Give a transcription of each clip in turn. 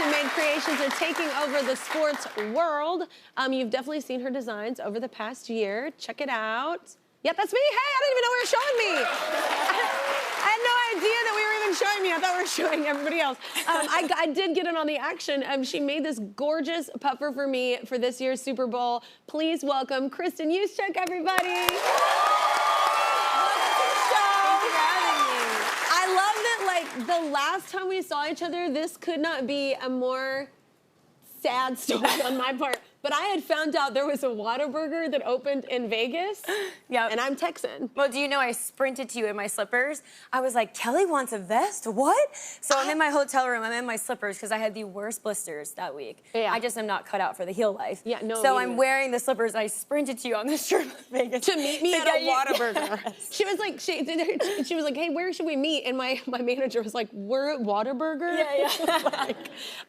who made creations are taking over the sports world. You've definitely seen her designs over the past year. Check it out. Yep, that's me. Hey, I didn't even know we were showing me. I had no idea that we were even showing me. I thought we were showing everybody else. I did get in on the action. She made this gorgeous puffer for me for this year's Super Bowl. Please welcome Kristin Juszczyk, everybody. I love that, like, the last time we saw each other, this could not be a more sad story on my part. But I had found out there was a Whataburger that opened in Vegas. Yeah. And I'm Texan. Well, do you know I sprinted to you in my slippers? I was like, Kelly wants a vest? What? So I'm in my hotel room. I'm in my slippers because I had the worst blisters that week. Yeah. I just am not cut out for the heel life. Yeah, no. So I'm wearing the slippers. I sprinted to you on the strip of Vegas to meet me at a Whataburger. Yes. She was like, she was like, hey, where should we meet? And my manager was like, we're at Whataburger. Yeah.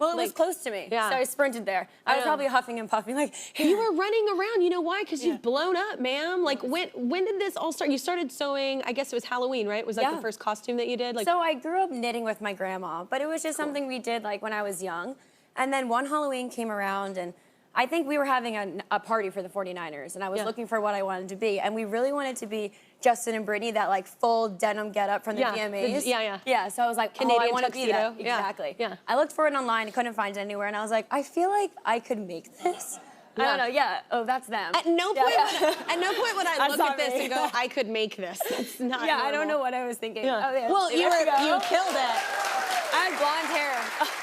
Well, it was close to me. Yeah. So I sprinted there. I was probably huffing and puffing like, you were running around. You know why? Because you've blown up, ma'am. Like, when did this all start? You started sewing, I guess it was Halloween, right? Was that the first costume that you did? Like, so I grew up knitting with my grandma, but it was just something we did like when I was young. And then one Halloween came around and I think we were having a party for the 49ers and I was looking for what I wanted to be. And we really wanted to be Justin and Brittney, that like full denim getup from the VMAs. Yeah, so I was like, Canadian I want to be that. tuxedo. Exactly. Yeah. I looked for it online, couldn't find it anywhere. And I was like, I feel like I could make this. I don't know, oh, that's them. At no point would I look at this me. and go, I could make this. It's not normal. I don't know what I was thinking. Yeah. Oh, yeah. Well, you killed it. I had blonde hair.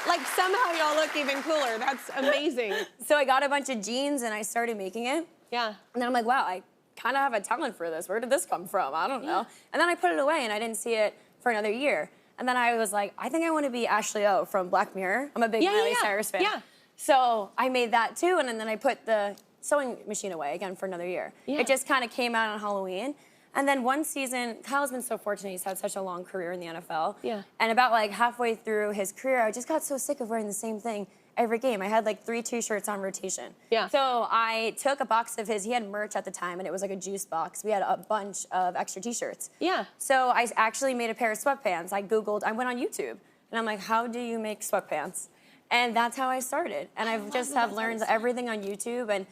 Like, somehow y'all look even cooler. That's amazing. So I got a bunch of jeans and I started making it. Yeah. And then I'm like, wow, I kind of have a talent for this. Where did this come from? I don't know. And then I put it away and I didn't see it for another year. And then I was like, I think I want to be Ashley O from Black Mirror. I'm a big Miley Cyrus fan. Yeah. So I made that too, and then I put the sewing machine away again for another year. Yeah. It just kind of came out on Halloween. And then one season, Kyle's been so fortunate. He's had such a long career in the NFL. Yeah. And about like halfway through his career, I just got so sick of wearing the same thing every game. I had like 3 T-shirts on rotation. Yeah. So I took a box of his. He had merch at the time, and it was like a juice box. We had a bunch of extra T-shirts. Yeah. So I actually made a pair of sweatpants. I Googled, I went on YouTube, and I'm like, how do you make sweatpants? And that's how I started. And I've just learned everything on YouTube. And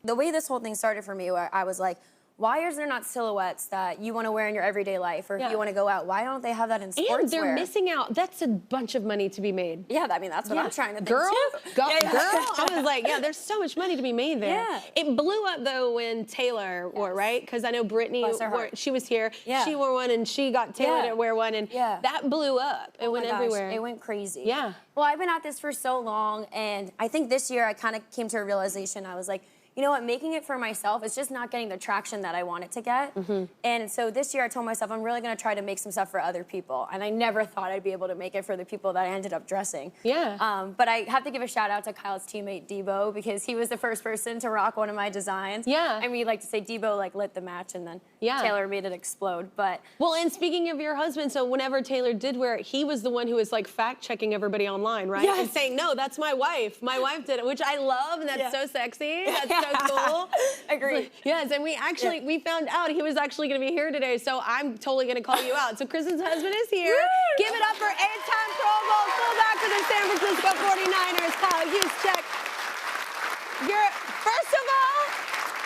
the way this whole thing started for me, where I was like, why is there not silhouettes that you want to wear in your everyday life, or if you want to go out? Why don't they have that in sportswear? And they're missing out. That's a bunch of money to be made. Yeah, I mean, that's what I'm trying to think girl, too. Girl, I was like, yeah, there's so much money to be made there. Yeah. It blew up, though, when Taylor wore, right? Because I know Brittney, she was here. Yeah. She wore one, and she got Taylor to wear one, and that blew up. It went everywhere. It went crazy. Yeah. Well, I've been at this for so long, and I think this year I kind of came to a realization. I was like, you know what, making it for myself is just not getting the traction that I want it to get. And so this year I told myself I'm really gonna try to make some stuff for other people. And I never thought I'd be able to make it for the people that I ended up dressing. Yeah. But I have to give a shout out to Kyle's teammate, Debo, because he was the first person to rock one of my designs. Yeah. And we like to say Debo like lit the match, and then Taylor made it explode. But well, and speaking of your husband, so whenever Taylor did wear it, he was the one who was like fact checking everybody online, right? Yes. And saying, no, that's my wife. My wife did it, which I love, and that's so sexy. That's so cool. Agreed. Yes, and we actually, we found out he was actually going to be here today, so I'm totally going to call you out. So Kristin's husband is here. Woo! Give it up for 8-time Pro Bowl fullback for the San Francisco 49ers, Kyle Juszczyk. First of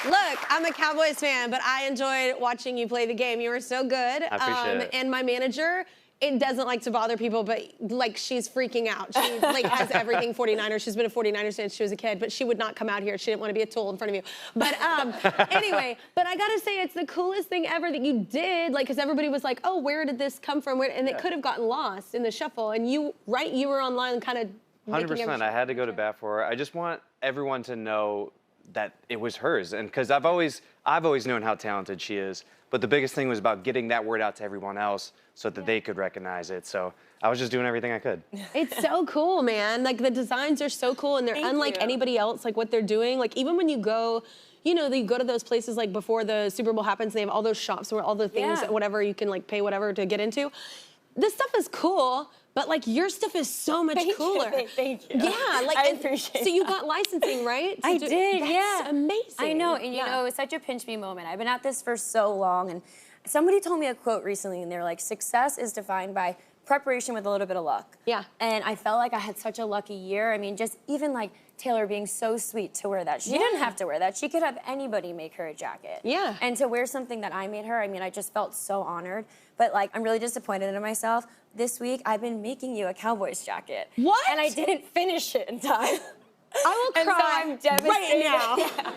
all, look, I'm a Cowboys fan, but I enjoyed watching you play the game. You were so good. I appreciate it. And my manager, it doesn't like to bother people, but like she's freaking out. She like has everything 49ers. She's been a 49ers since she was a kid, but she would not come out here. She didn't want to be a tool in front of you. But anyway, but I gotta say, it's the coolest thing ever that you did, like, because everybody was like, oh, where did this come from? And it could have gotten lost in the shuffle. And you were online kind of 100%. I had to go to bat for her. I just want everyone to know that it was hers, and because I've always known how talented she is, but the biggest thing was about getting that word out to everyone else so that they could recognize it. So I was just doing everything I could. It's so cool, man. Like, the designs are so cool, and they're unlike anybody else, like what they're doing. Like, even when you go, you know, you go to those places like before the Super Bowl happens, they have all those shops where all the things, whatever you can like pay whatever to get into. This stuff is cool, but like your stuff is so much cooler. Thank you. Yeah, like I appreciate So you got licensing, right? I did, That's amazing. I know, and you know, it was such a pinch me moment. I've been at this for so long, and somebody told me a quote recently, and they're like, success is defined by preparation with a little bit of luck. Yeah. And I felt like I had such a lucky year. I mean, just even like Taylor being so sweet to wear that. She didn't have to wear that. She could have anybody make her a jacket. Yeah. And to wear something that I made her, I mean, I just felt so honored. But like, I'm really disappointed in myself. This week, I've been making you a Cowboys jacket. What? And I didn't finish it in time. I will And so cry I'm devastated. right now.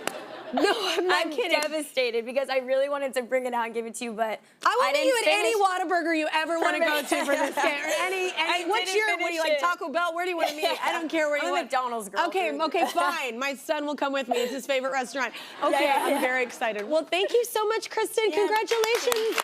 No, I'm not kidding. I'm devastated because I really wanted to bring it out and give it to you, but I will meet didn't you at any finish- Whataburger you ever want to go to for this game. Or I what's didn't your, what do you finish like, it. Taco Bell? Where do you want to meet? I don't care where I'm you a want. McDonald's girl. Okay, dude. okay, fine. My son will come with me. It's his favorite restaurant. Okay, Yeah. I'm very excited. Well, thank you so much, Kristin. Congratulations.